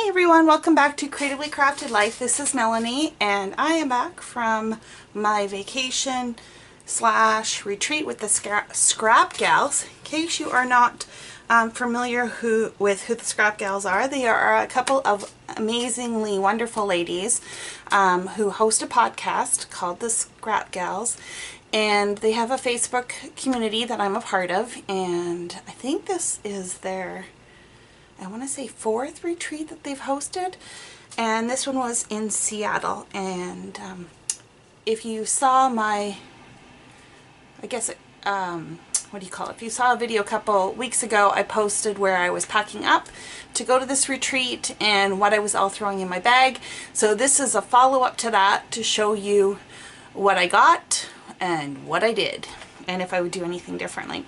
Hi everyone, welcome back to Creatively Crafted Life. This is Melanie and I am back from my vacation / retreat with the Scrap Gals. In case you are not familiar with who the Scrap Gals are, they are a couple of amazingly wonderful ladies who host a podcast called the Scrap Gals, and they have a Facebook community that I'm a part of, and I think this is their, I want to say, 4th retreat that they've hosted, and this one was in Seattle. And if you saw my, I guess, what do you call it? If you saw a video a couple weeks ago, I posted where I was packing up to go to this retreat and what I was all throwing in my bag. So this is a follow-up to that to show you what I got and what I did and if I would do anything differently.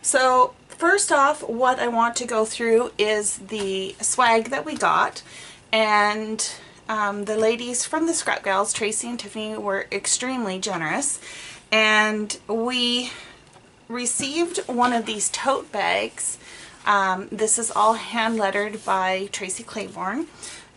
So first off, what I want to go through is the swag that we got, and the ladies from the Scrap Gals, Tracy and Tiffany, were extremely generous, and we received one of these tote bags. This is all hand lettered by Tracy Claiborne,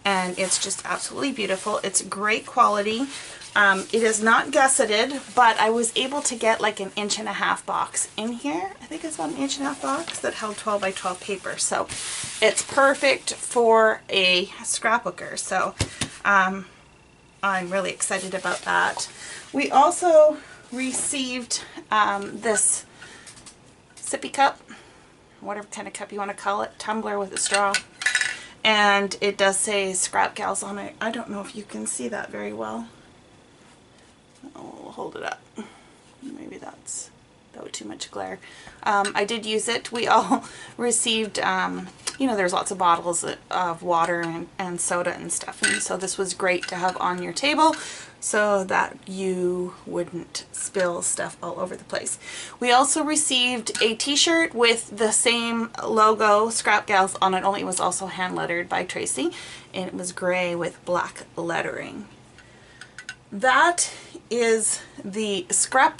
and it's just absolutely beautiful. It's great quality. It is not gusseted, but I was able to get like an 1.5-inch box in here. I think it's about an 1.5-inch box that held 12 by 12 paper. So it's perfect for a scrapbooker. So I'm really excited about that. We also received this sippy cup, whatever kind of cup you want to call it, tumbler with a straw. And it does say Scrap Gals on it. I don't know if you can see that very well. I'll hold it up. Maybe that was too much glare. I did use it. We all received, you know, there's lots of bottles of water and soda and stuff. And so this was great to have on your table so that you wouldn't spill stuff all over the place. We also received a t-shirt with the same logo, Scrap Gals, on it, only it was also hand lettered by Tracy. And it was gray with black lettering. That is the Scrap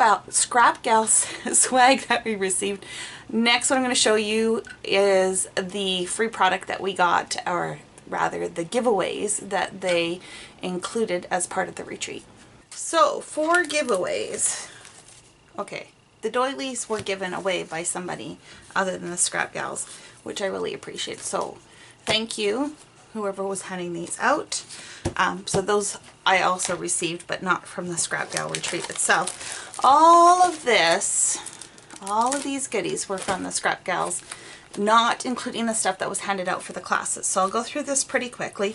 Gals swag that we received. Next, what I'm going to show you is the free product that we got, or rather the giveaways that they included as part of the retreat. So for giveaways, okay, the doilies were given away by somebody other than the Scrap Gals, which I really appreciate. So thank you, whoever was handing these out. So those I also received, but not from the Scrap Gal retreat itself. All of these goodies were from the Scrap Gals, not including the stuff that was handed out for the classes. So I'll go through this pretty quickly.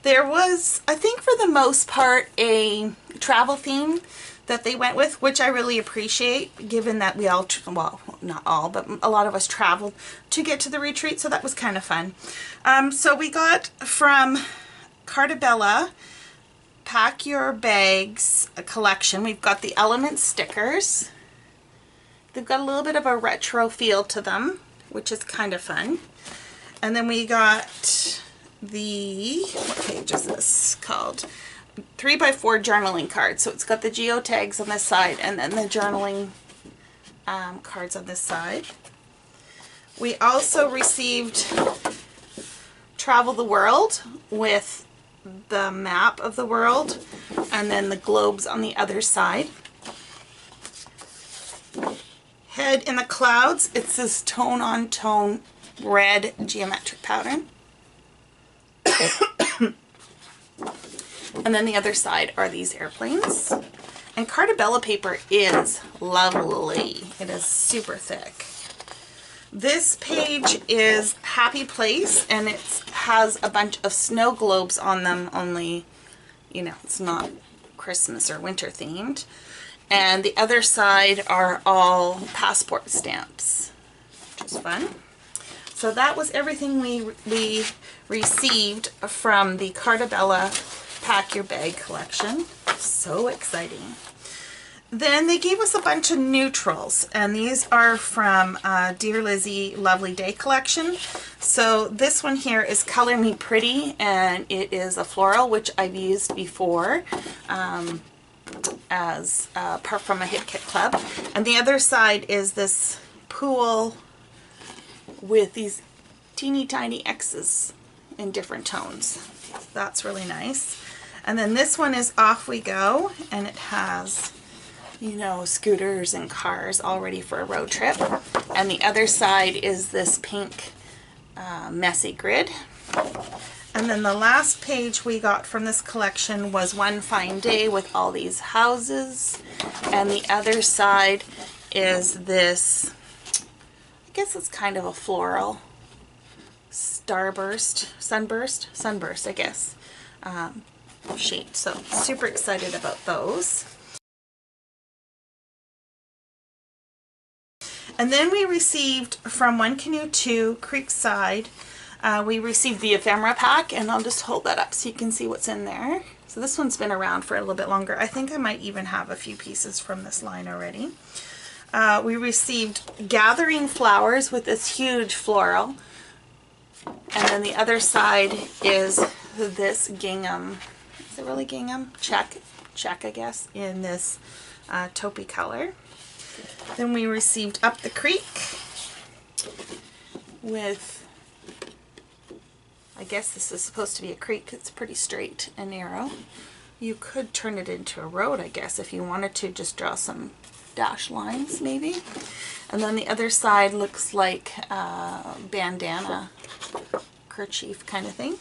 There was, I think for the most part, a travel theme that they went with, which I really appreciate, given that we all, well, not all, but a lot of us traveled to get to the retreat, so that was kind of fun. So we got from Cartabella Pack Your Bags collection. We've got the Element stickers. They've got a little bit of a retro feel to them, which is kind of fun. And then we got the, what page is this called? 3x4 journaling cards. So it's got the geotags on this side and then the journaling cards on this side. We also received Travel the World with the map of the world and then the globes on the other side. Head in the Clouds. It's this tone-on-tone red geometric pattern. And then the other side are these airplanes. And Cartabella paper is lovely. It is super thick. This page is Happy Place, and it has a bunch of snow globes on them, only, you know, it's not Christmas or winter themed. And the other side are all passport stamps, which is fun. So that was everything we received from the Cartabella Pack Your Bag collection. So exciting. Then they gave us a bunch of neutrals, and these are from Dear Lizzie Lovely Day collection. So this one here is Color Me Pretty, and it is a floral, which I've used before as part from a Hip Kit Club. And the other side is this pool with these teeny tiny X's in different tones. That's really nice. And then this one is Off We Go, and it has, you know, scooters and cars all ready for a road trip. And the other side is this pink messy grid. And then the last page we got from this collection was One Fine Day with all these houses. And the other side is this, I guess it's kind of a floral sunburst, I guess, shade. So super excited about those. And then we received from One Canoe to Creekside, we received the ephemera pack, and I'll just hold that up so you can see what's in there. So this one's been around for a little bit longer. I think I might even have a few pieces from this line already. We received Gathering Flowers with this huge floral. And then the other side is this gingham. Is it really gingham? Check, I guess, in this taupey color. Then we received Up the Creek with, I guess this is supposed to be a creek. It's pretty straight and narrow. You could turn it into a road, I guess, if you wanted to just draw some dash lines maybe. And then the other side looks like a bandana kerchief kind of thing.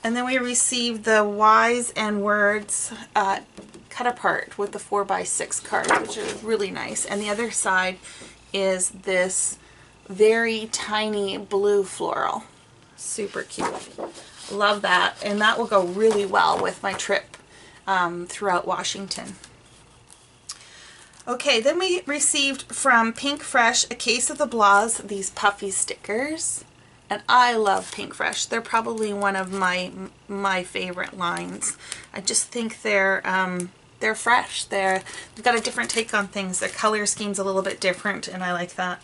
And then we received the Wise and Words cut apart with the 4x6 card, which is really nice. And the other side is this very tiny blue floral. Super cute. Love that. And that will go really well with my trip throughout Washington. Okay, then we received from Pink Fresh a case of the Blas, these puffy stickers. And I love Pink Fresh. They're probably one of my favorite lines. I just think they're fresh. They've got a different take on things. Their color scheme's a little bit different, and I like that.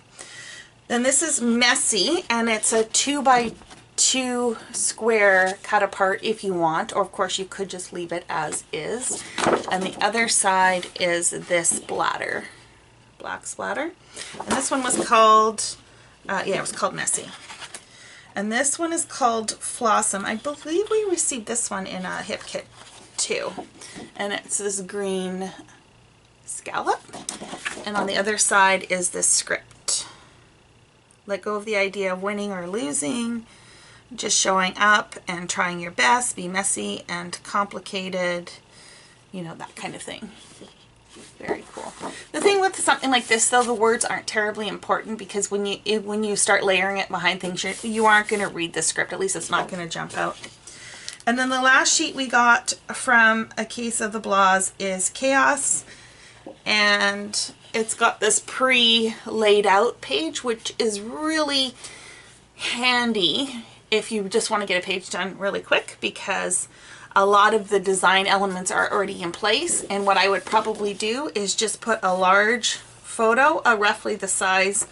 Then this is Messy, and it's a 2x2 square cut apart if you want, or of course you could just leave it as is. And the other side is this black splatter. And this one was called, it was called Messy. And this one is called Flossom. I believe we received this one in a hip kit too. And it's this green scallop. And on the other side is this script. Let go of the idea of winning or losing. Just showing up and trying your best. Be messy and complicated. You know, that kind of thing. Very cool. The thing with something like this, though, the words aren't terribly important, because when you start layering it behind things, you aren't going to read the script. At least it's not going to jump out. And then the last sheet we got from a case of the Blas is Chaos, and it's got this pre-laid out page, which is really handy if you just want to get a page done really quick, because a lot of the design elements are already in place. And what I would probably do is just put a large photo, roughly the size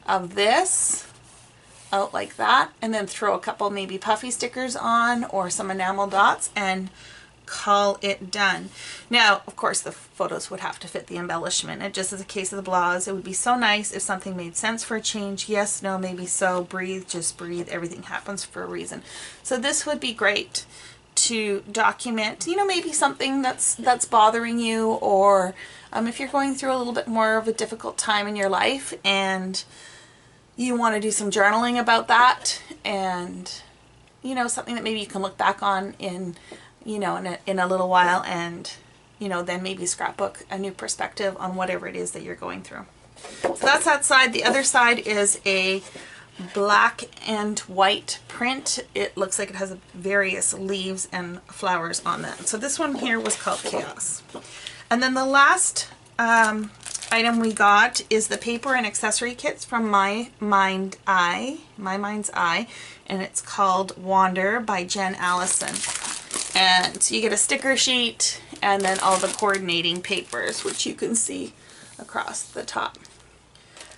of this, out like that, and then throw a couple maybe puffy stickers on or some enamel dots and call it done. Now, of course, the photos would have to fit the embellishment. And just as a case of the Blas, it would be so nice if something made sense for a change. Yes, no, maybe so. Breathe, just breathe. Everything happens for a reason. So this would be great to document, you know, maybe something that's bothering you, or if you're going through a little bit more of a difficult time in your life and you want to do some journaling about that, and you know, something that maybe you can look back on in, you know, in a little while, and you know, then maybe scrapbook a new perspective on whatever it is that you're going through. So that's that side. The other side is a black and white print. It looks like it has various leaves and flowers on that. So this one here was called Chaos. And then the last item we got is the paper and accessory kits from My Mind's Eye, and it's called Wander by Jen Allison. And so you get a sticker sheet and then all the coordinating papers, which you can see across the top.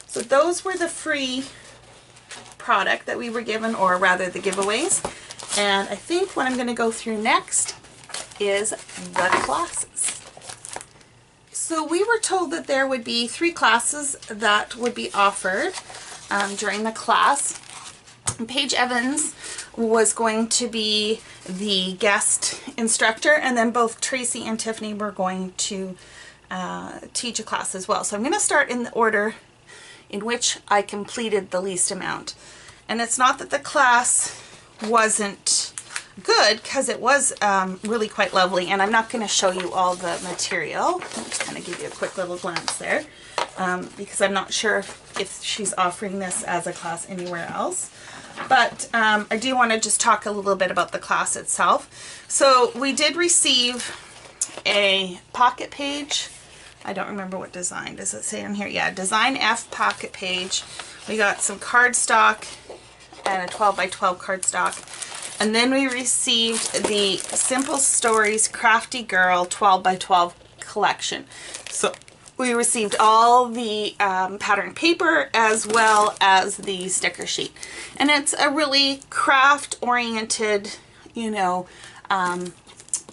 So those were the free product that we were given, or rather the giveaways. And I think what I'm going to go through next is the classes. So we were told that there would be 3 classes that would be offered during the class. Paige Evans was going to be the guest instructor, and then both Tracy and Tiffany were going to teach a class as well. So I'm going to start in the order in which I completed the least amount. And it's not that the class wasn't good, because it was really quite lovely, and I'm not going to show you all the material. I'll just kind of give you a quick little glance there, because I'm not sure if she's offering this as a class anywhere else. But I do want to just talk a little bit about the class itself. So we did receive a pocket page. I don't remember what design. Does it say on here? Yeah, Design F pocket page. We got some cardstock and a 12 by 12 cardstock. And then we received the Simple Stories Crafty Girl 12 by 12 collection. So we received all the pattern paper as well as the sticker sheet. And it's a really craft-oriented, you know,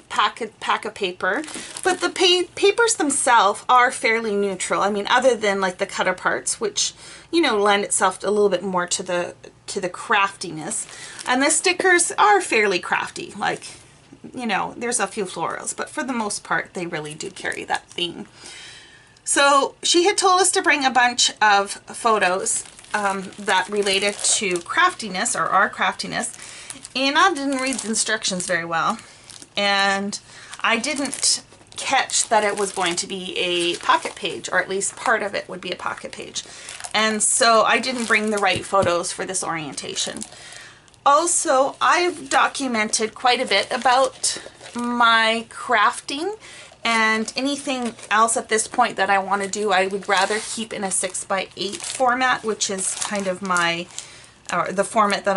pack of paper. But the papers themselves are fairly neutral. I mean, other than like the cutter parts, which, you know, lend itself a little bit more to the craftiness. And the stickers are fairly crafty. Like, you know, there's a few florals, but for the most part, they really do carry that theme. So she had told us to bring a bunch of photos that related to craftiness, or our craftiness, and I didn't read the instructions very well, and I didn't catch that it was going to be a pocket page, or at least part of it would be a pocket page, and so I didn't bring the right photos for this orientation. Also, I've documented quite a bit about my crafting, and anything else at this point that I want to do, I would rather keep in a 6x8 format, which is kind of my, or the format that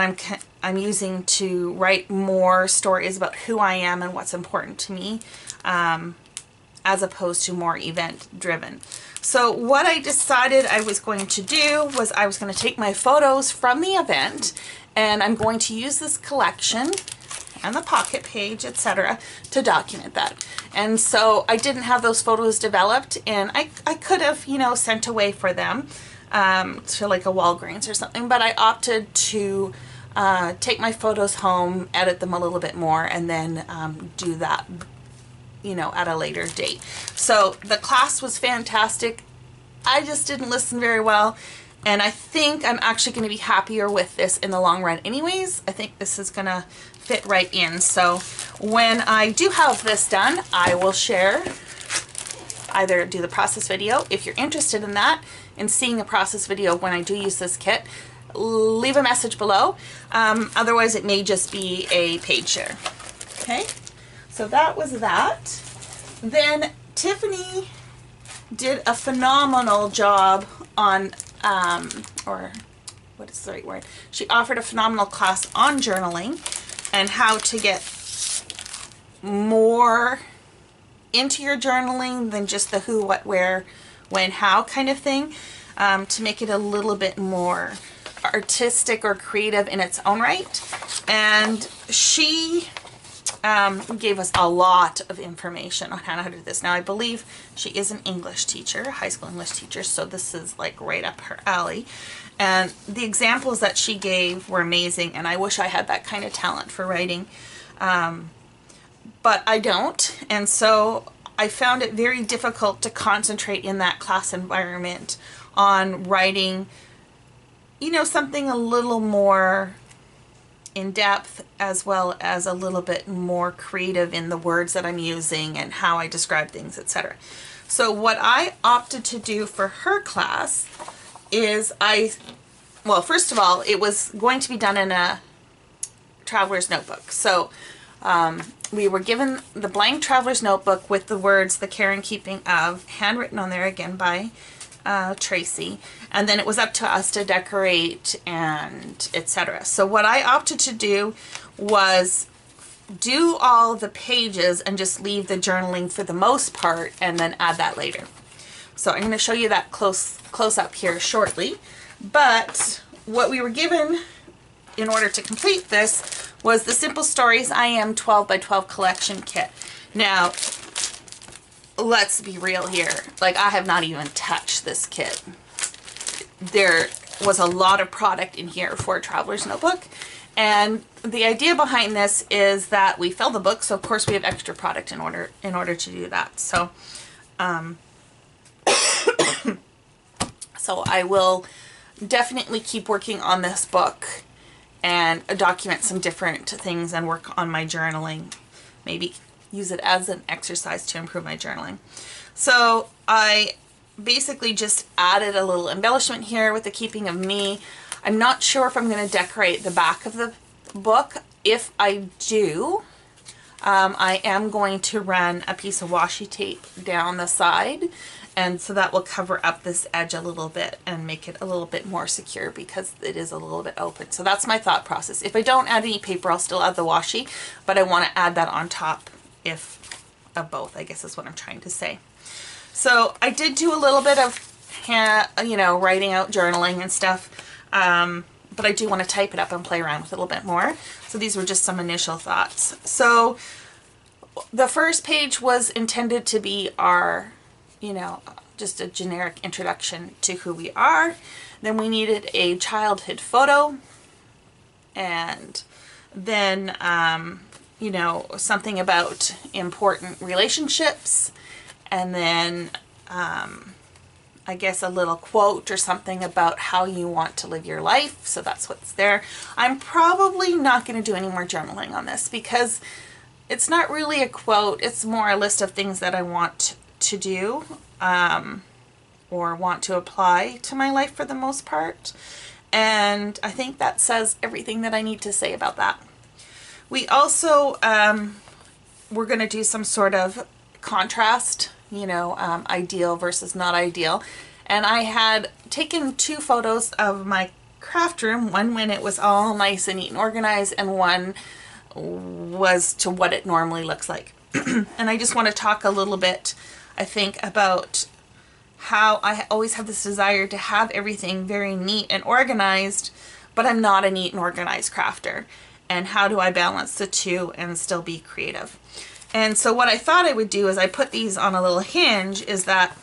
I'm using to write more stories about who I am and what's important to me, as opposed to more event driven. So what I decided I was going to do was I was going to take my photos from the event, and I'm going to use this collection and the pocket page, etc., to document that. And so I didn't have those photos developed, and I could have, you know, sent away for them to like a Walgreens or something, but I opted to take my photos home, edit them a little bit more, and then do that, you know, at a later date. So the class was fantastic. I just didn't listen very well, and I think I'm actually going to be happier with this in the long run anyways. I think this is going to fit right in. So when I do have this done, I will share, either do the process video if you're interested in that, and seeing the process video when I do use this kit, leave a message below. Otherwise it may just be a page share. Okay, so that was that. Then Tiffany did a phenomenal job on, or what is the right word? She offered a phenomenal class on journaling and how to get more into your journaling than just the who, what, where, when, how kind of thing, to make it a little bit more artistic or creative in its own right. And she gave us a lot of information on how to do this. Now, I believe she is an English teacher, high school English teacher, so this is like right up her alley. And the examples that she gave were amazing, and I wish I had that kind of talent for writing, but I don't. And so I found it very difficult to concentrate in that class environment on writing, you know, something a little more in depth, as well as a little bit more creative in the words that I'm using and how I describe things, etc. So what I opted to do for her class is well, first of all, it was going to be done in a traveler's notebook. So we were given the blank traveler's notebook with the words "the care and keeping of," handwritten on there again by Tracy, and then it was up to us to decorate and etc. So what I opted to do was do all the pages and just leave the journaling for the most part, and then add that later. So I'm going to show you that close up here shortly. But what we were given in order to complete this was the Simple Stories I Am 12 by 12 collection kit. Now, let's be real here. Like, I have not even touched this kit. was a lot of product in here for a traveler's notebook. And the idea behind this is that we fill the book, so of course we have extra product in order to do that. So, so I will definitely keep working on this book and document some different things and work on my journaling. Maybe use it as an exercise to improve my journaling. So I basically just added a little embellishment here with the keeping of me. I'm not sure if I'm going to decorate the back of the book. If I do, I am going to run a piece of washi tape down the side, and so that will cover up this edge a little bit and make it a little bit more secure because it is a little bit open. So that's my thought process. If I don't add any paper, I'll still add the washi, but I want to add that on top of both, I guess is what I'm trying to say. So I did do a little bit of writing out journaling and stuff, but I do want to type it up and play around with it a little bit more. So these were just some initial thoughts. So the first page was intended to be our, just a generic introduction to who we are. Then we needed a childhood photo, and then, something about important relationships, and then I guess a little quote or something about how you want to live your life. So that's what's there. I'm probably not going to do any more journaling on this because it's not really a quote. It's more a list of things that I want to do or want to apply to my life for the most part. And I think that says everything that I need to say about that. We also, we're going to do some sort of contrast, ideal versus not ideal. And I had taken 2 photos of my craft room, one when it was all nice and neat and organized, and one was to what it normally looks like. And I just want to talk a little bit, I think, about how I always have this desire to have everything very neat and organized, but I'm not a neat and organized crafter. And how do I balance the two and still be creative? And so what I thought I would do is I put these on a little hinge, is that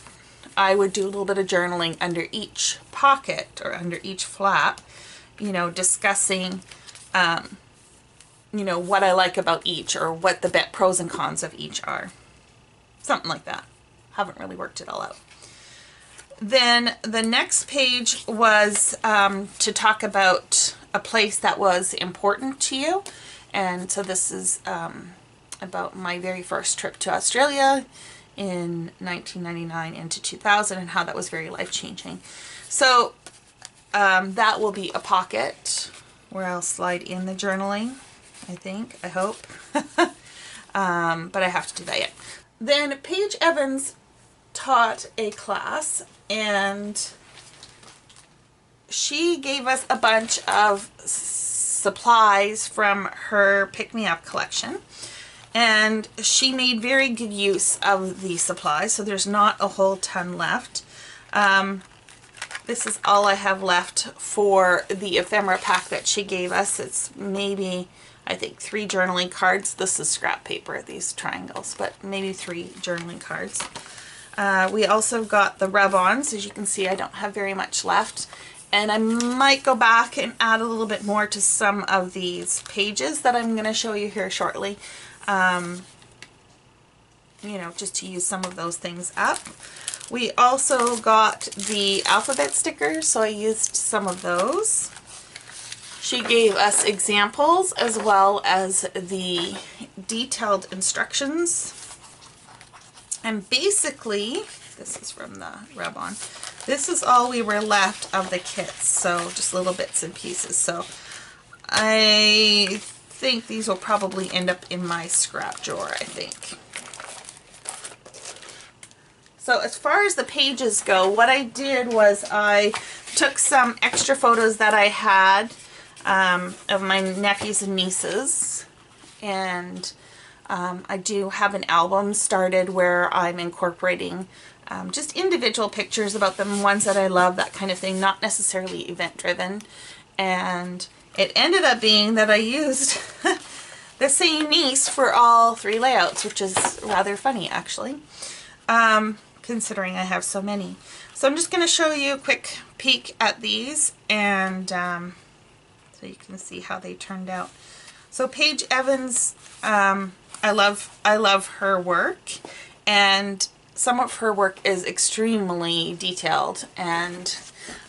I would do a little bit of journaling under each pocket or under each flap, discussing, what I like about each or what the pros and cons of each are. Something like that. Haven't really worked it all out. Then the next page was to talk about a place that was important to you. And so this is about my very first trip to Australia in 1999 into 2000 and how that was very life-changing. So that will be a pocket where I'll slide in the journaling, I hope. But I have to do that yet. Then Paige Evans taught a class, and she gave us a bunch of supplies from her pick-me-up collection. And she made very good use of the supplies, so there's not a whole ton left. This is all I have left for the ephemera pack that she gave us. It's maybe, I think, 3 journaling cards. This is scrap paper, these triangles, but maybe 3 journaling cards. We also got the rub-ons. As you can see, I don't have very much left. And I might go back and add a little bit more to some of these pages that I'm going to show you here shortly. Just to use some of those things up. We also got the alphabet stickers, so I used some of those. She gave us examples as well as the detailed instructions. And basically, this is from the rub-on, this is all we were left of the kits, so just little bits and pieces. So I think these will probably end up in my scrap drawer, I think. So as far as the pages go, what I did was I took some extra photos that I had of my nephews and nieces, and I do have an album started where I'm incorporating just individual pictures about them, ones that I love, that kind of thing, not necessarily event driven. And it ended up being that I used the same niece for all 3 layouts, which is rather funny actually, considering I have so many. So I'm just going to show you a quick peek at these, and so you can see how they turned out. So Paige Evans, I love her work, and some of her work is extremely detailed, and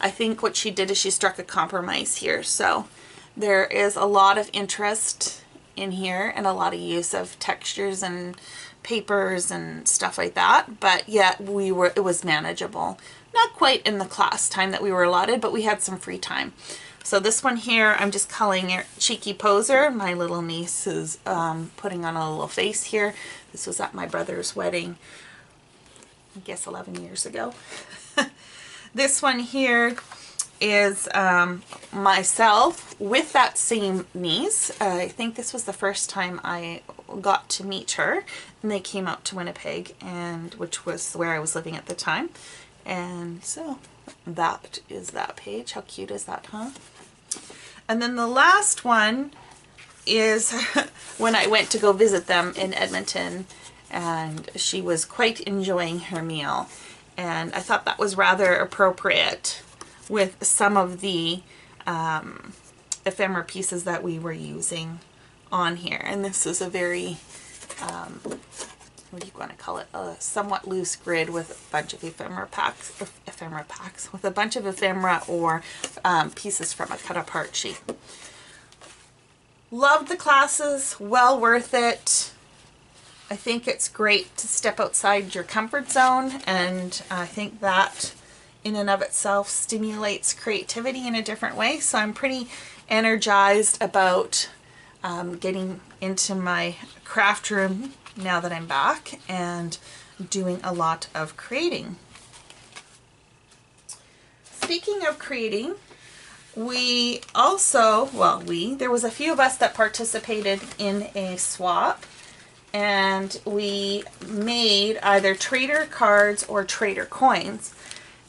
I think what she did is she struck a compromise here. So there is a lot of interest in here and a lot of use of textures and papers and stuff like that, but yet it was manageable. Not quite in the class time that we were allotted, but we had some free time. So this one here, I'm just calling it Cheeky Poser. My little niece is putting on a little face here. This was at my brother's wedding, I guess 11 years ago. This one here is myself with that same niece. I think this was the first time I got to meet her, and they came out to Winnipeg, and which was where I was living at the time. And so that is that page. How cute is that, huh? And then the last one is when I went to go visit them in Edmonton, and she was quite enjoying her meal. And I thought that was rather appropriate with some of the ephemera pieces that we were using on here. And this is a very, what do you want to call it? A somewhat loose grid with a bunch of ephemera packs, with a bunch of ephemera or pieces from a cut apart sheet. Loved the classes, well worth it. I think it's great to step outside your comfort zone, and I think that in and of itself stimulates creativity in a different way. So I'm pretty energized about getting into my craft room now that I'm back and doing a lot of creating. Speaking of creating, we also, there was a few of us that participated in a swap, and we made either trader cards or trader coins.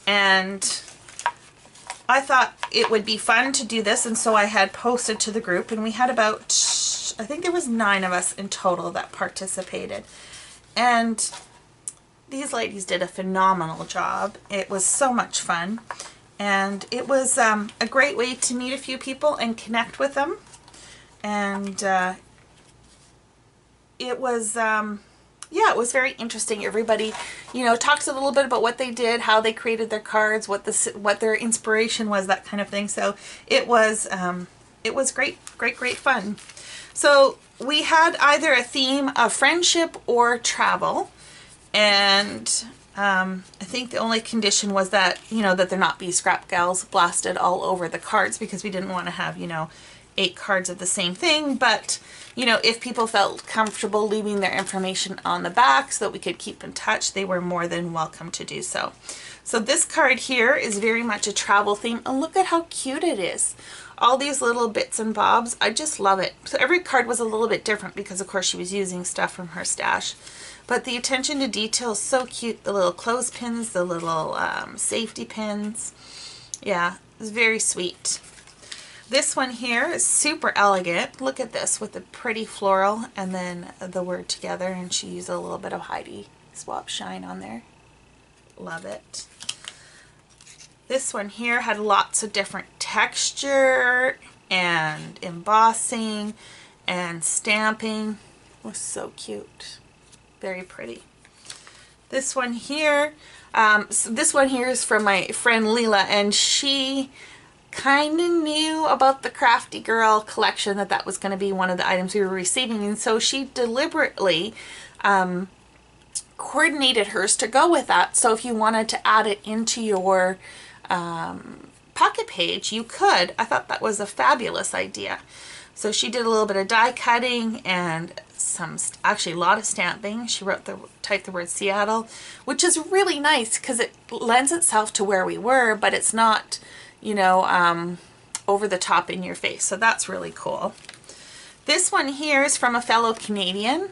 And I thought it would be fun to do this, and so I had posted to the group, and we had about, I think there was 9 of us in total that participated. And these ladies did a phenomenal job. It was so much fun, and it was a great way to meet a few people and connect with them. And it was yeah, it was very interesting. Everybody, you know, talks a little bit about what they did, how they created their cards, what their inspiration was, that kind of thing. So it was great fun. So we had either a theme of friendship or travel, and I think the only condition was that, you know, that there not be scrap gals blasted all over the cards, because we didn't want to have, you know, 8 cards of the same thing. But, you know, if people felt comfortable leaving their information on the back so that we could keep in touch, they were more than welcome to do so. So this card here is very much a travel theme, and look at how cute it is. All these little bits and bobs, I just love it. So every card was a little bit different because, of course, she was using stuff from her stash. But the attention to detail is so cute. The little clothespins, the little safety pins. Yeah, it's very sweet. This one here is super elegant. Look at this with the pretty floral and then the word together, and she used a little bit of ATC Swaps shine on there. Love it. This one here had lots of different texture and embossing and stamping. It was so cute. Very pretty. This one here, is from my friend Leela, and she kind of knew about the Crafty Girl collection, that was going to be one of the items we were receiving, and so she deliberately coordinated hers to go with that. So if you wanted to add it into your pocket page, you could. I thought that was a fabulous idea. So she did a little bit of die cutting and actually a lot of stamping. She typed the word Seattle, which is really nice because it lends itself to where we were, but it's not, you know, over the top in your face. So that's really cool. This one here is from a fellow Canadian.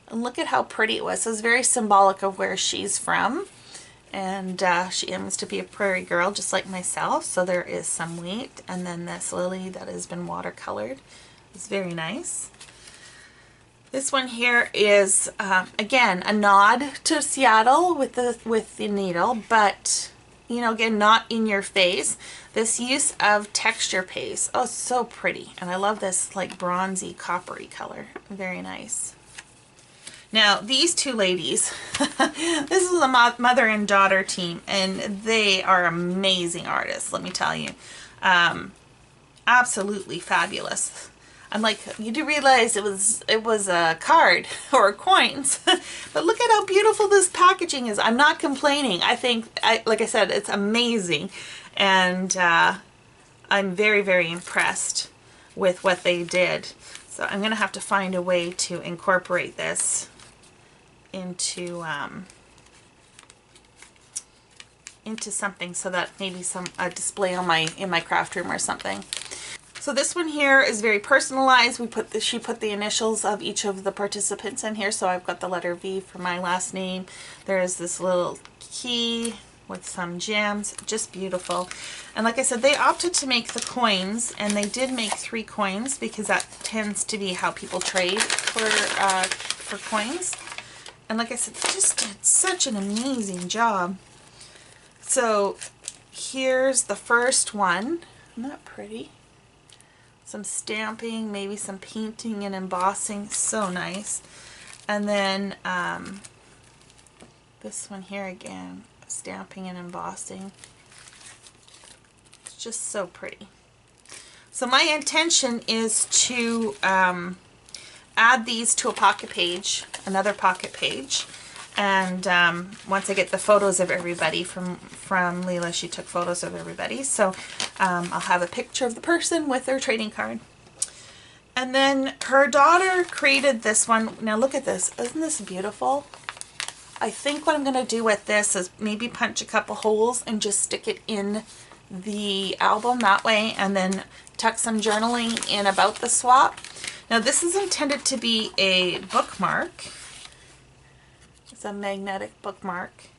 And look at how pretty it was. So it's very symbolic of where she's from. And she aims to be a prairie girl just like myself. So there is some weight. And then this lily that has been watercolored. It's very nice. This one here is, again, a nod to Seattle with the needle, but, you know, again, not in your face. This use of texture paste. Oh, so pretty. And I love this like bronzy, coppery color. Very nice. Now, these two ladies, this is a mother and daughter team, and they are amazing artists, let me tell you. Absolutely fabulous. I'm like, you do realize it was a card or coins, but look at how beautiful this packaging is. I'm not complaining. I think, like I said, it's amazing, and I'm very, very impressed with what they did. So I'm gonna have to find a way to incorporate this into something, so that maybe a display on in my craft room or something. So this one here is very personalized. She put the initials of each of the participants in here. So I've got the letter V for my last name. There's this little key with some gems, just beautiful. And like I said, they opted to make the coins, and they did make 3 coins because that tends to be how people trade for coins. And like I said, they just did such an amazing job. So here's the first one. Isn't that pretty? Some stamping, maybe some painting and embossing. So nice. And then this one here again, stamping and embossing. It's just so pretty. So my intention is to add these to a pocket page, another pocket page. And once I get the photos of everybody from Leila, she took photos of everybody. So I'll have a picture of the person with their trading card. And then her daughter created this one. Now look at this. Isn't this beautiful? I think what I'm going to do with this is maybe punch a couple holes and just stick it in the album that way, and then tuck some journaling in about the swap. Now this is intended to be a bookmark. It's a magnetic bookmark,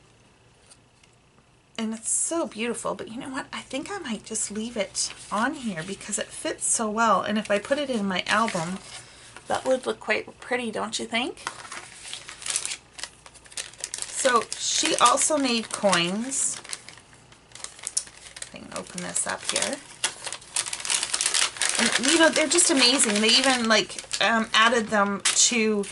and it's so beautiful. But you know what? I think I might just leave it on here because it fits so well, and if I put it in my album, that would look quite pretty, don't you think? So she also made coins. I can open this up here. And, you know, they're just amazing. They even like added them to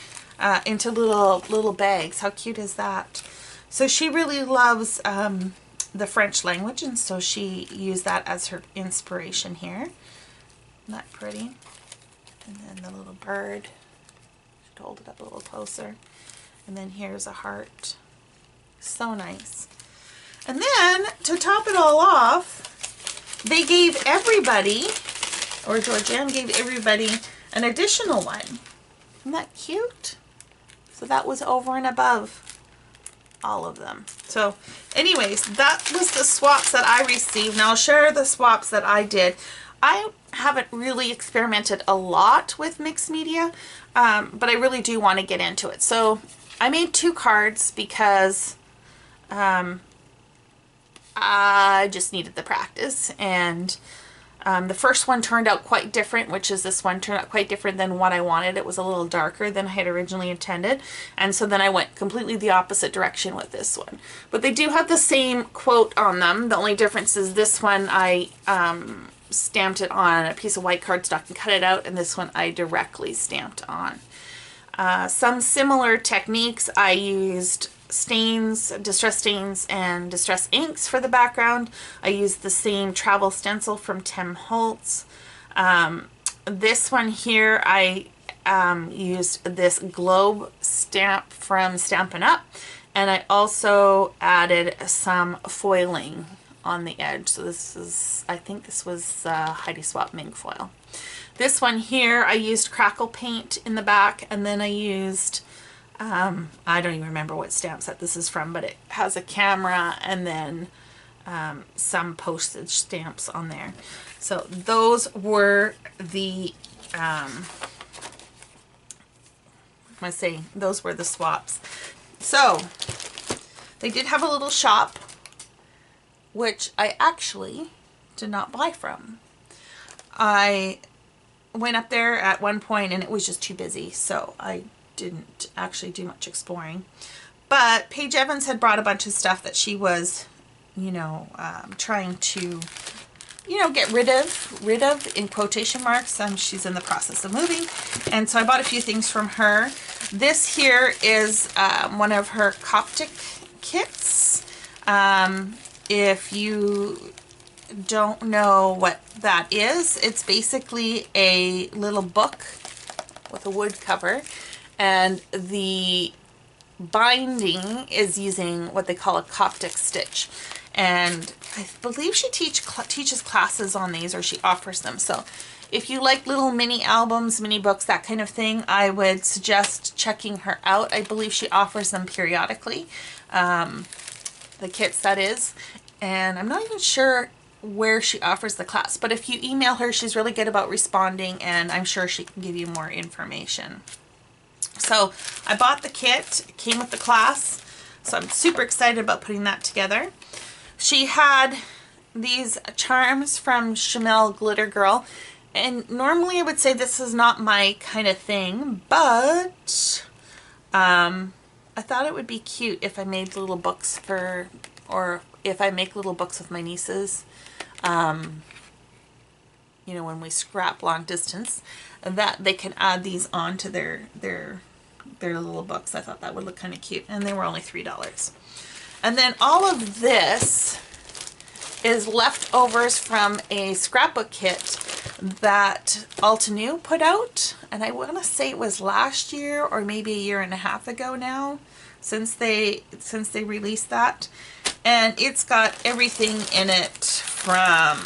into little bags. How cute is that? So she really loves the French language, and so she used that as her inspiration here. Isn't that pretty? And then the little bird. Should hold it up a little closer. And then here's a heart. So nice. And then to top it all off, they gave everybody, or Georgianne gave everybody, an additional one. Isn't that cute? So that was over and above all of them. So anyways, that was the swaps that I received. Now I'll share the swaps that I did. I haven't really experimented a lot with mixed media, but I really do want to get into it. So I made 2 cards because I just needed the practice, and the first one turned out quite different, which is this one turned out quite different than what I wanted. It was a little darker than I had originally intended, and so then I went completely the opposite direction with this one. But they do have the same quote on them. The only difference is this one I stamped it on a piece of white cardstock and cut it out, and this one I directly stamped on. Some similar techniques. I used stains, distress stains, and distress inks for the background. I used the same travel stencil from Tim Holtz. This one here, I used this globe stamp from Stampin' Up, and I also added some foiling on the edge. So this is, I think this was Heidi Swap Mink foil. This one here, I used crackle paint in the back, and then I used I don't even remember what stamp set this is from, but it has a camera and then some postage stamps on there. So those were the, those were the swaps. So they did have a little shop, which I actually did not buy from. I went up there at one point and it was just too busy, so I didn't actually do much exploring. But Paige Evans had brought a bunch of stuff that she was, you know, trying to, you know, get rid of in quotation marks. She's in the process of moving. And so I bought a few things from her. This here is one of her Coptic kits. If you don't know what that is, it's basically a little book with a wood cover, and the binding is using what they call a Coptic stitch. And I believe she teaches classes on these, or she offers them. So if you like little mini albums, mini books, that kind of thing, I would suggest checking her out. I believe she offers them periodically, the kits, that is. And I'm not even sure where she offers the class, but if you email her, she's really good about responding, and I'm sure she can give you more information. So I bought the kit, it came with the class, so I'm super excited about putting that together. She had these charms from Chamel Glitter Girl, and normally I would say this is not my kind of thing, but I thought it would be cute if I made little books for, or if I make little books with my nieces, you know, when we scrap long distance, that they can add these on to their little books. I thought that would look kind of cute, and they were only $3. And then all of this is leftovers from a scrapbook kit that Altenew put out, and I want to say it was last year or maybe a year and a half ago now since they released that. And it's got everything in it, from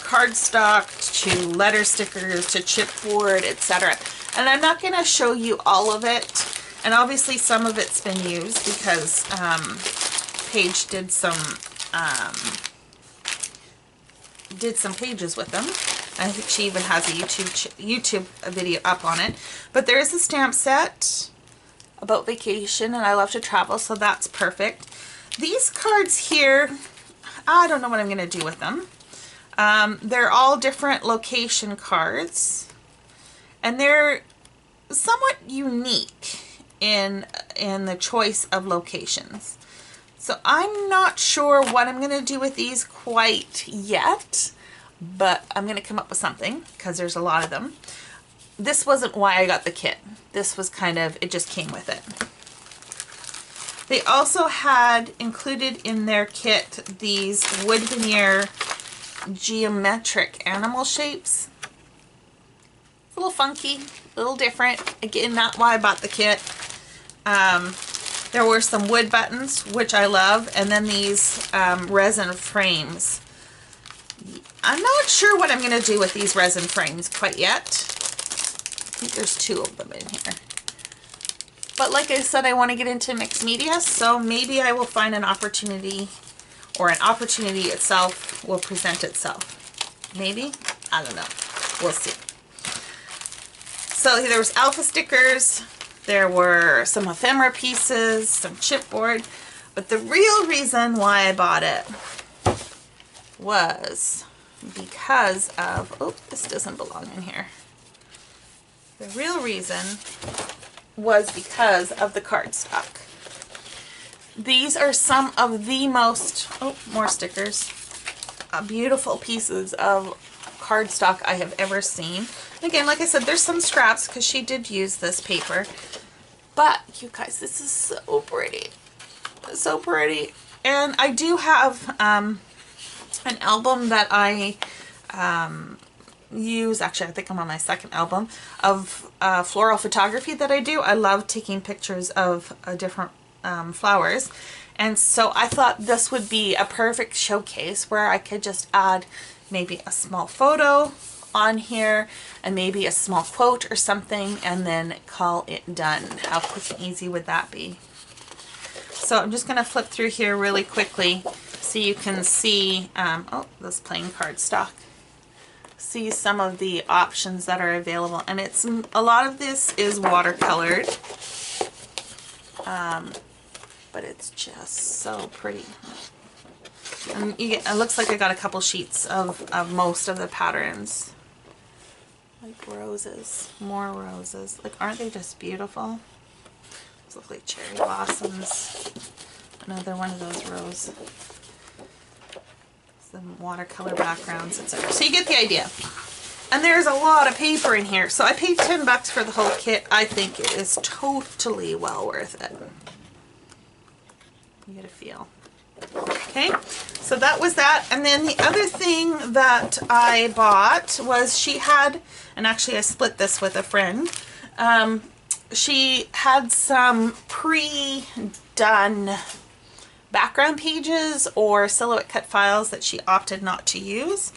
cardstock to letter stickers to chipboard, etc. And I'm not going to show you all of it, and obviously some of it's been used because Paige did some pages with them. I think she even has a YouTube video up on it. But there is a stamp set about vacation, and I love to travel, so that's perfect. These cards here, I don't know what I'm going to do with them. They're all different location cards, and they're somewhat unique in the choice of locations. So I'm not sure what I'm going to do with these quite yet, but I'm going to come up with something because there's a lot of them. This wasn't why I got the kit. This was kind of, it just came with it. They also had included in their kit these wood veneer geometric animal shapes. It's a little funky, a little different. Again, not why I bought the kit. There were some wood buttons, which I love, and then these resin frames. I'm not sure what I'm going to do with these resin frames quite yet. I think there's 2 of them in here. But like I said, I want to get into mixed media, so maybe I will find an opportunity, or an opportunity itself will present itself. Maybe? I don't know. We'll see. So there was alpha stickers, there were some ephemera pieces, some chipboard, but the real reason why I bought it was because of, oh, this doesn't belong in here. The real reason was because of the cardstock. These are some of the most, oh, more stickers, beautiful pieces of cardstock I have ever seen. Again, like I said, there's some scraps because she did use this paper. But you guys, this is so pretty. So pretty. And I do have an album that I use, actually I think I'm on my 2nd album, of floral photography that I do. I love taking pictures of different flowers, and so I thought this would be a perfect showcase where I could just add maybe a small photo on here and maybe a small quote or something, and then call it done. How quick and easy would that be? So I'm just going to flip through here really quickly so you can see, oh, this plain cardstock. See some of the options that are available, and it's a lot of this is watercolored, but it's just so pretty. And you get, it looks like I got a couple sheets of most of the patterns. Like roses, more roses. Like, aren't they just beautiful? These look like cherry blossoms. Another one of those rose. Some watercolor backgrounds, etc. So you get the idea. And there's a lot of paper in here. So I paid $10 for the whole kit. I think it is totally well worth it. You get a feel. Okay, so that was that. And then the other thing that I bought was she had, and actually I split this with a friend, she had some pre-done background pages or silhouette cut files that she opted not to use.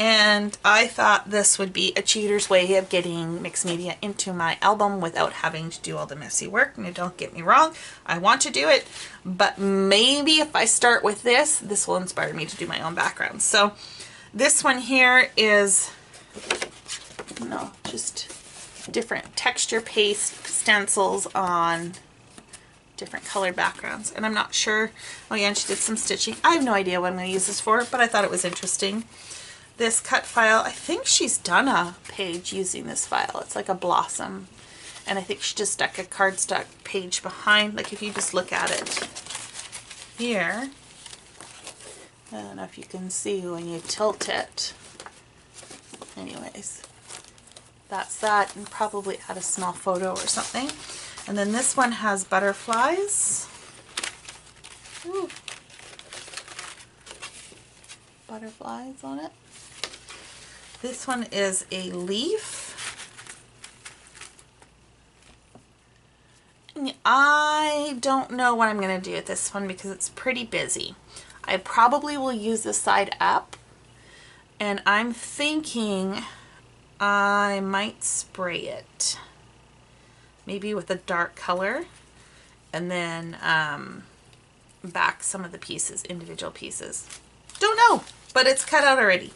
And I thought this would be a cheater's way of getting mixed media into my album without having to do all the messy work. Now, don't get me wrong, I want to do it, but maybe if I start with this, this will inspire me to do my own background. So this one here is, no, just different texture paste stencils on different colored backgrounds. And I'm not sure, oh yeah, and she did some stitching. I have no idea what I'm going to use this for, but I thought it was interesting. This cut file, I think she's done a page using this file. It's like a blossom. And I think she just stuck a cardstock page behind. Like if you just look at it here, I don't know if you can see when you tilt it. Anyways, that's that, and probably add a small photo or something. And then this one has butterflies. Ooh. Butterflies on it. This one is a leaf. And I don't know what I'm going to do with this one because it's pretty busy. I probably will use the side up, and I'm thinking I might spray it. Maybe with a dark color, and then back some of the pieces, individual pieces. Don't know, but it's cut out already.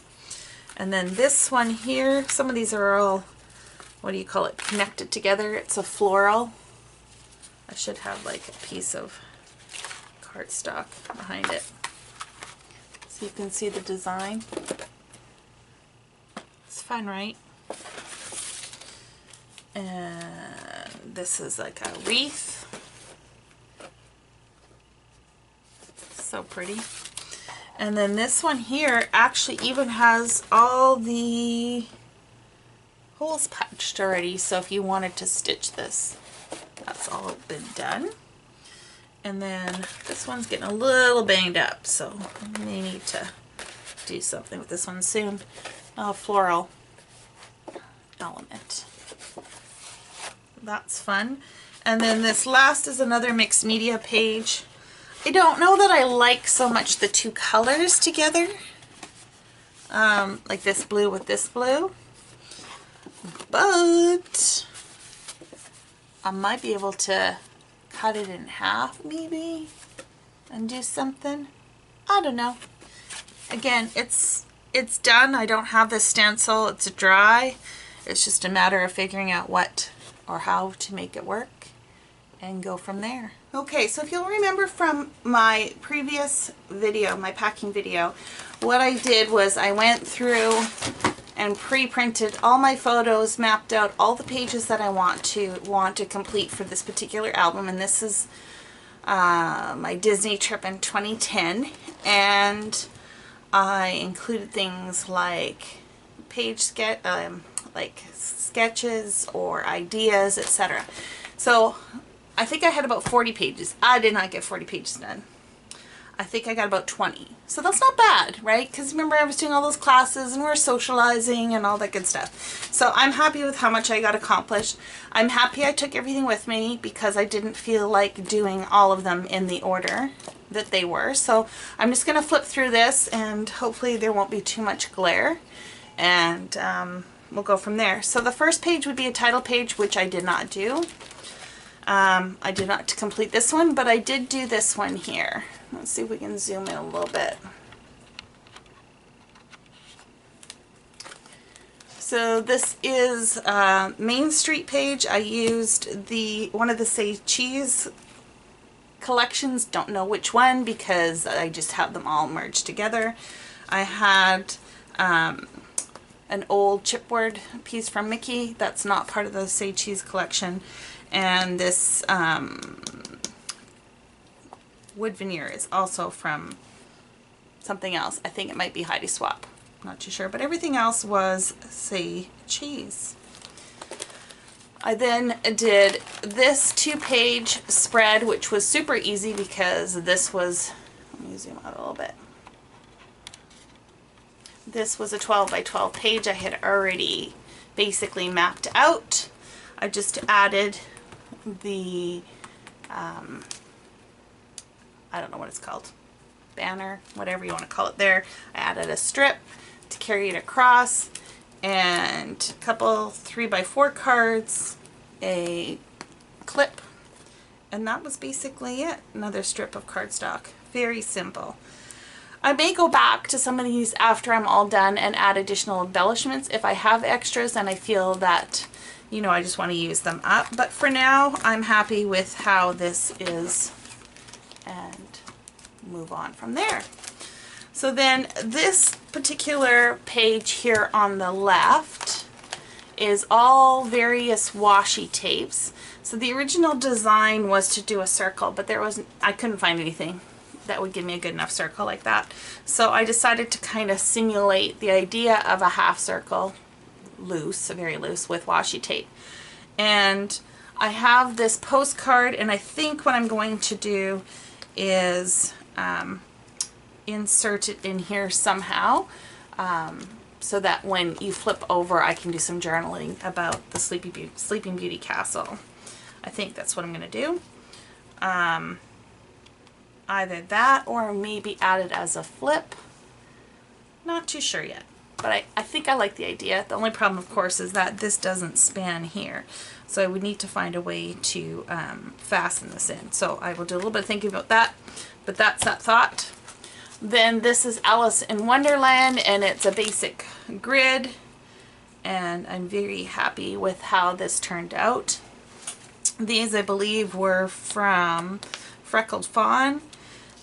And then this one here, some of these are all, what do you call it, connected together. It's a floral. I should have like a piece of cardstock behind it so you can see the design. It's fun, right? And this is like a wreath. So pretty. And then this one here actually even has all the holes punched already. So if you wanted to stitch this, that's all been done. And then this one's getting a little banged up, so I may need to do something with this one soon. Floral element. That's fun. And then this last is another mixed media page. I don't know that I like so much the two colors together, like this blue with this blue, but I might be able to cut it in half maybe and do something. I don't know. Again, it's done. I don't have this stencil. It's dry. It's just a matter of figuring out what or how to make it work and go from there. Okay, so if you'll remember from my previous video, my packing video, what I did was I went through and pre-printed all my photos, mapped out all the pages that I want to complete for this particular album, and this is my Disney trip in 2010, and I included things like like sketches or ideas, etc. So I think I had about 40 pages. I did not get 40 pages done. I think I got about 20. So that's not bad, right? Because remember, I was doing all those classes and we were socializing and all that good stuff. So I'm happy with how much I got accomplished. I'm happy I took everything with me because I didn't feel like doing all of them in the order that they were. So I'm just going to flip through this and hopefully there won't be too much glare. And we'll go from there. So the first page would be a title page, which I did not do. I did not complete this one, but I did do this one here. Let's see if we can zoom in a little bit. So this is Main Street page. I used one of the Say Cheese collections. Don't know which one because I just have them all merged together. I had an old chipboard piece from Mickey that's not part of the Say Cheese collection. And this wood veneer is also from something else. I think it might be Heidi Swap. Not too sure, but everything else was Say Cheese. I then did this 2-page spread, which was super easy because this was, let me zoom out a little bit. This was a 12 by 12 page I had already basically mapped out. I just added the, I don't know what it's called, banner, whatever you want to call it there. I added a strip to carry it across, and a couple 3 by 4 cards, a clip, and that was basically it. Another strip of cardstock. Very simple. I may go back to some of these after I'm all done and add additional embellishments if I have extras and I feel that, you know, I just want to use them up. But for now, I'm happy with how this is and move on from there. So then this particular page here on the left is all various washi tapes. So the original design was to do a circle, but I couldn't find anything that would give me a good enough circle like that. So I decided to kind of simulate the idea of a half circle, loose, very loose, with washi tape. And I have this postcard, and I think what I'm going to do is insert it in here somehow, so that when you flip over I can do some journaling about the Sleeping Beauty Castle. I think that's what I'm going to do. Either that or maybe add it as a flip. Not too sure yet, but I think I like the idea. The only problem, of course, is that this doesn't span here. So I would need to find a way to fasten this in. So I will do a little bit of thinking about that, but that's that thought. Then this is Alice in Wonderland, and it's a basic grid, and I'm very happy with how this turned out. These, I believe, were from Freckled Fawn.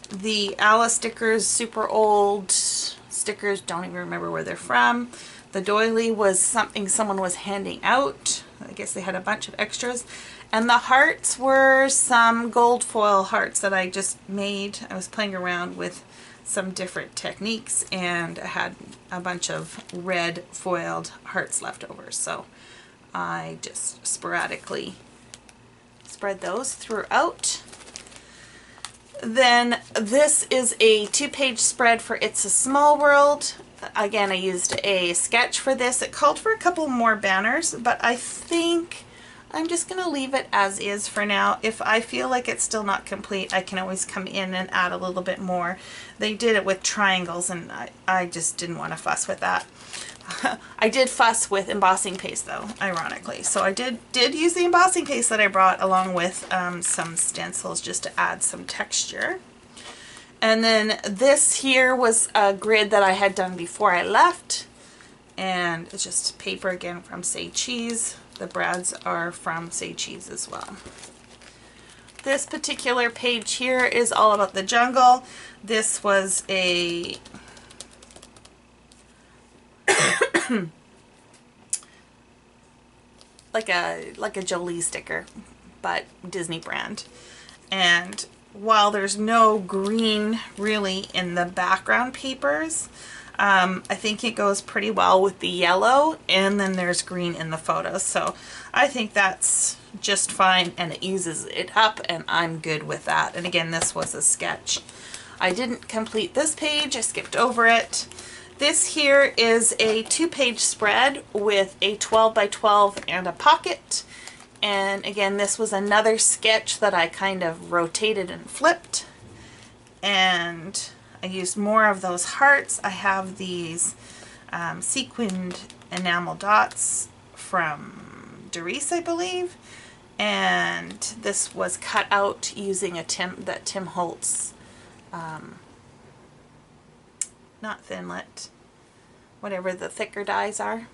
The Alice stickers, super old stickers, don't even remember where they're from. The doily was something someone was handing out. I guess they had a bunch of extras. And the hearts were some gold foil hearts that I just made. I was playing around with some different techniques, and I had a bunch of red foiled hearts left over. So I just sporadically spread those throughout. Then this is a 2-page spread for It's a Small World. Again, I used a sketch for this. It called for a couple more banners, but I think I'm just going to leave it as is for now. If I feel like it's still not complete, I can always come in and add a little bit more. They did it with triangles, and I just didn't want to fuss with that. I did fuss with embossing paste though, ironically. So I did use the embossing paste that I brought along with some stencils just to add some texture. And then this here was a grid that I had done before I left, and it's just paper again from Say Cheese. The brads are from Say Cheese as well. This particular page here is all about the jungle. This was a like a Jolie sticker, but Disney brand. And while there's no green really in the background papers, I think it goes pretty well with the yellow, and then there's green in the photos. So I think that's just fine, and it uses it up, and I'm good with that. And again, this was a sketch. I didn't complete this page, I skipped over it. This here is a 2-page spread with a 12 by 12 and a pocket. And again, this was another sketch that I kind of rotated and flipped. And I used more of those hearts. I have these sequined enamel dots from Doris, I believe. And this was cut out using a Tim Holtz, not Thinlit, whatever the thicker dyes are.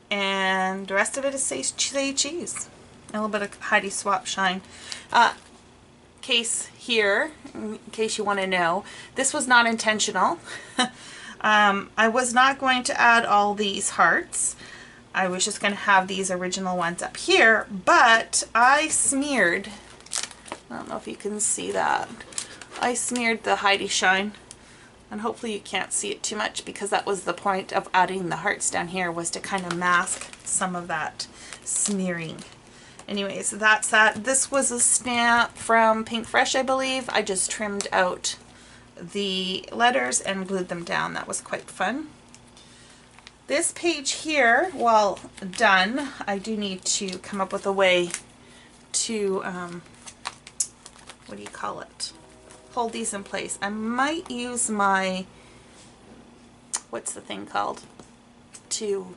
And the rest of it is Say Cheese. A little bit of Heidi Swap shine. Case here, in case you want to know, this was not intentional. I was not going to add all these hearts. I was just going to have these original ones up here, but I smeared, I don't know if you can see that, I smeared the Heidi Shine, and hopefully you can't see it too much because that was the point of adding the hearts down here, was to kind of mask some of that smearing. Anyways, that's that. This was a stamp from Pink Fresh, I believe. I just trimmed out the letters and glued them down. That was quite fun. This page here, while done, I do need to come up with a way to, what do you call it? Hold these in place. I might use my, what's the thing called? To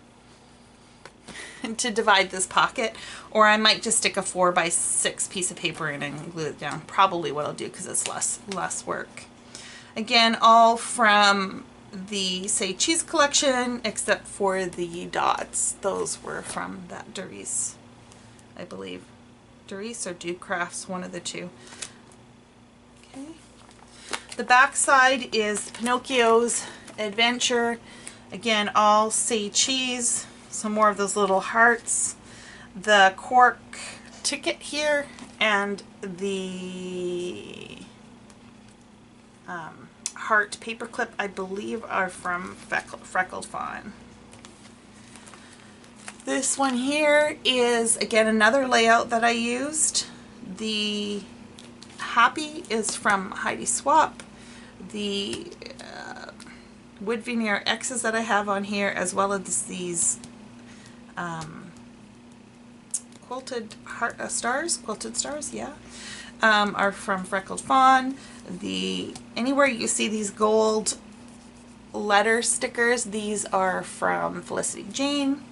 divide this pocket, or I might just stick a 4x6 piece of paper in and glue it down. Probably what I'll do because it's less work. Again, all from the Say Cheese collection except for the dots. Those were from that Doris, I believe. Doris or Do Crafts, one of the two. Okay. The back side is Pinocchio's Adventure. Again, all Say Cheese. Some more of those little hearts. The cork ticket here and the heart paperclip, I believe, are from Freckled Fawn. This one here is, again, another layout that I used. The Happy is from Heidi Swap. The wood veneer X's that I have on here, as well as these quilted stars, yeah, are from Freckled Fawn. Anywhere you see these gold letter stickers, these are from Felicity Jane.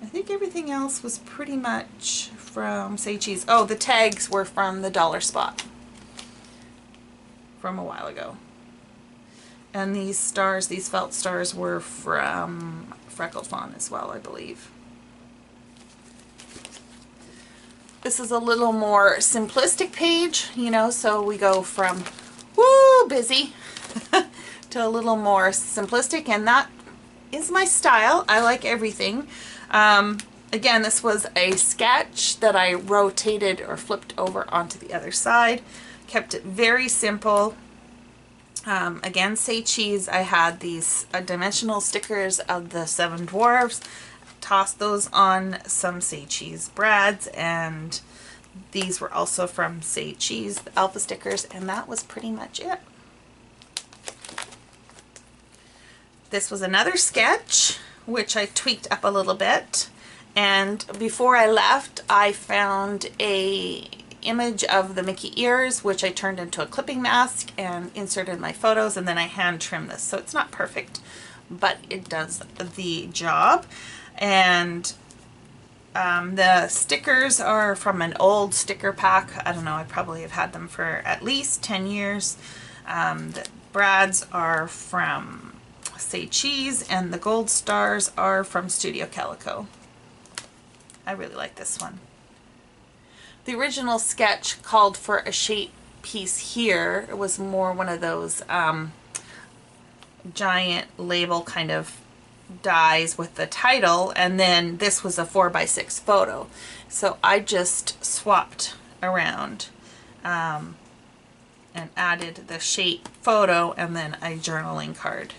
I think everything else was pretty much from Say Cheese. Oh, the tags were from the Dollar Spot from a while ago. And these stars, these felt stars, were from Freckled Fawn as well, I believe. This is a little more simplistic page, you know, so we go from woo busy to a little more simplistic, and that is my style. I like everything. Again, this was a sketch that I rotated or flipped over onto the other side. Kept it very simple. Again, Say Cheese, I had these dimensional stickers of the 7 dwarves. Tossed those on some Say Cheese brads, and these were also from Say Cheese, the alpha stickers, and that was pretty much it. This was another sketch, which I tweaked up a little bit, and before I left, I found a image of the Mickey ears, which I turned into a clipping mask and inserted my photos, and then I hand trimmed this, so it's not perfect, but it does the job. And the stickers are from an old sticker pack. I don't know, I probably have had them for at least 10 years. The brads are from Say Cheese, and the gold stars are from Studio Calico. I really like this one. The original sketch called for a shape piece here. It was more one of those giant label kind of dies with the title, and then this was a 4x6 photo. So I just swapped around and added the shape photo and then a journaling card,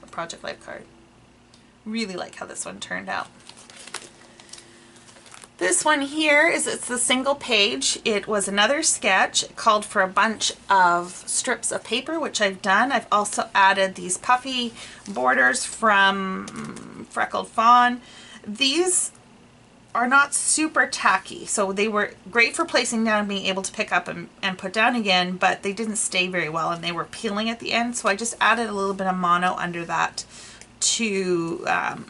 a Project Life card. Really like how this one turned out. This one here it's the single page. It was another sketch. It called for a bunch of strips of paper, which I've done. I've also added these puffy borders from Freckled Fawn. These are not super tacky, so they were great for placing down and being able to pick up and put down again, but they didn't stay very well and they were peeling at the end, so I just added a little bit of mono under that to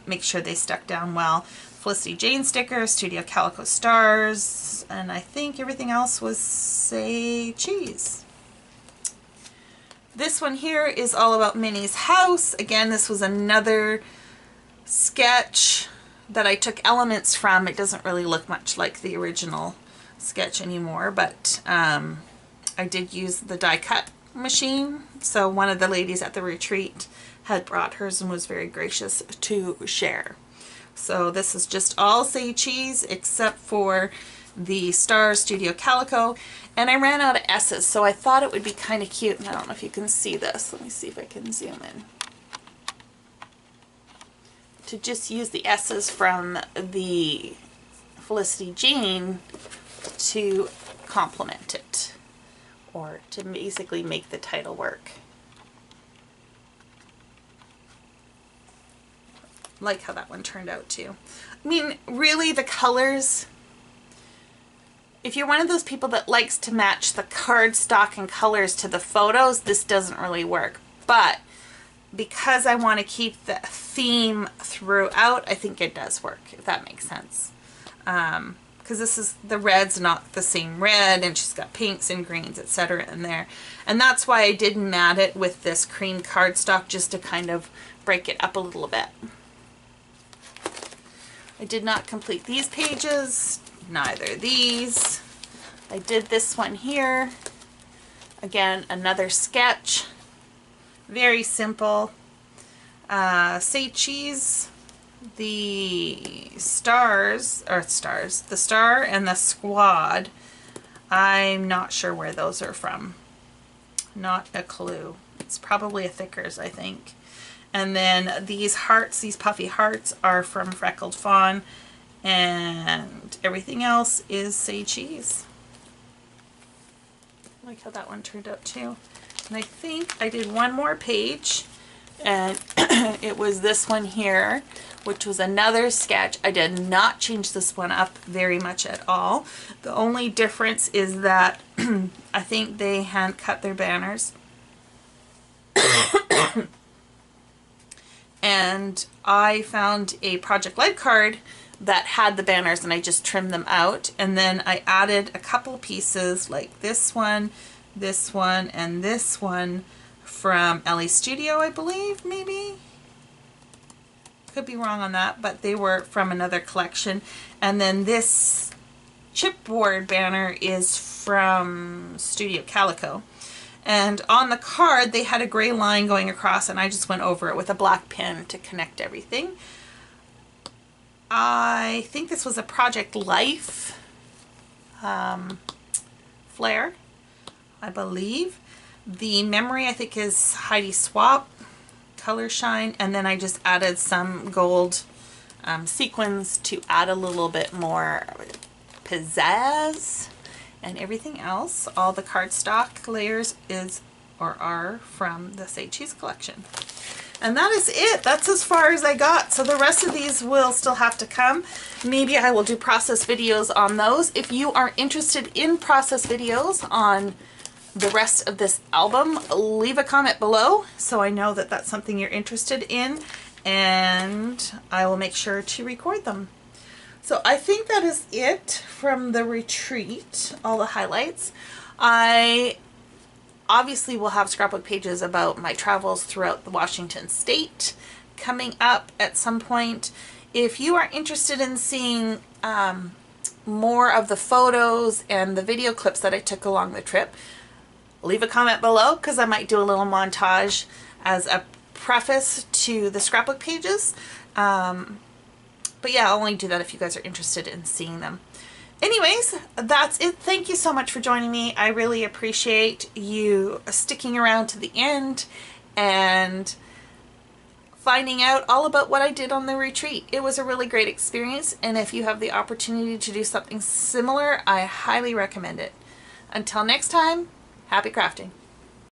make sure they stuck down well. Felicity Jane stickers, Studio Calico stars, and I think everything else was Say Cheese. This one here is all about Minnie's house. Again, this was another sketch that I took elements from. It doesn't really look much like the original sketch anymore, but I did use the die cut machine. So one of the ladies at the retreat had brought hers and was very gracious to share. So this is just all Say Cheese except for the Star Studio Calico, and I ran out of S's, so I thought it would be kind of cute, and I don't know if you can see this. Let me see if I can zoom in. To just use the S's from the Felicity Jean to complement it, or to basically make the title work. Like how that one turned out too. I mean, really, the colors, if you're one of those people that likes to match the cardstock and colors to the photos, this doesn't really work. But because I want to keep the theme throughout, I think it does work, if that makes sense. Because this is, the red's not the same red, and she's got pinks and greens, etc. in there. And that's why I did mat it with this cream cardstock, just to kind of break it up a little bit. I did not complete these pages, neither these. I did this one here. Again, another sketch. Very simple. Say Cheese, the stars, the star and the squad. I'm not sure where those are from. Not a clue. It's probably a Thickers, I think. And then these hearts, these puffy hearts, are from Freckled Fawn, and everything else is Say Cheese. I like how that one turned out too. And I think I did one more page, and it was this one here, which was another sketch. I did not change this one up very much at all. The only difference is that I think they hand cut their banners. And I found a Project Life card that had the banners, and I just trimmed them out. And then I added a couple pieces like this one, and this one from Ellie's Studio, I believe, maybe. Could be wrong on that, but they were from another collection. And then this chipboard banner is from Studio Calico. And on the card, they had a gray line going across, and I just went over it with a black pen to connect everything. I think this was a Project Life flare, I believe. The memory, I think, is Heidi Swap, Color Shine, and then I just added some gold sequins to add a little bit more pizzazz. And everything else, all the cardstock layers are from the Say Cheese collection. And that is it. That's as far as I got. So the rest of these will still have to come. Maybe I will do process videos on those. If you are interested in process videos on the rest of this album, leave a comment below so I know that that's something you're interested in, and I will make sure to record them. So I think that is it from the retreat, all the highlights. I obviously will have scrapbook pages about my travels throughout the Washington state coming up at some point. If you are interested in seeing more of the photos and the video clips that I took along the trip, leave a comment below, because I might do a little montage as a preface to the scrapbook pages. But yeah, I'll only do that if you guys are interested in seeing them. Anyways, that's it. Thank you so much for joining me. I really appreciate you sticking around to the end and finding out all about what I did on the retreat. It was a really great experience, and if you have the opportunity to do something similar, I highly recommend it. Until next time, happy crafting.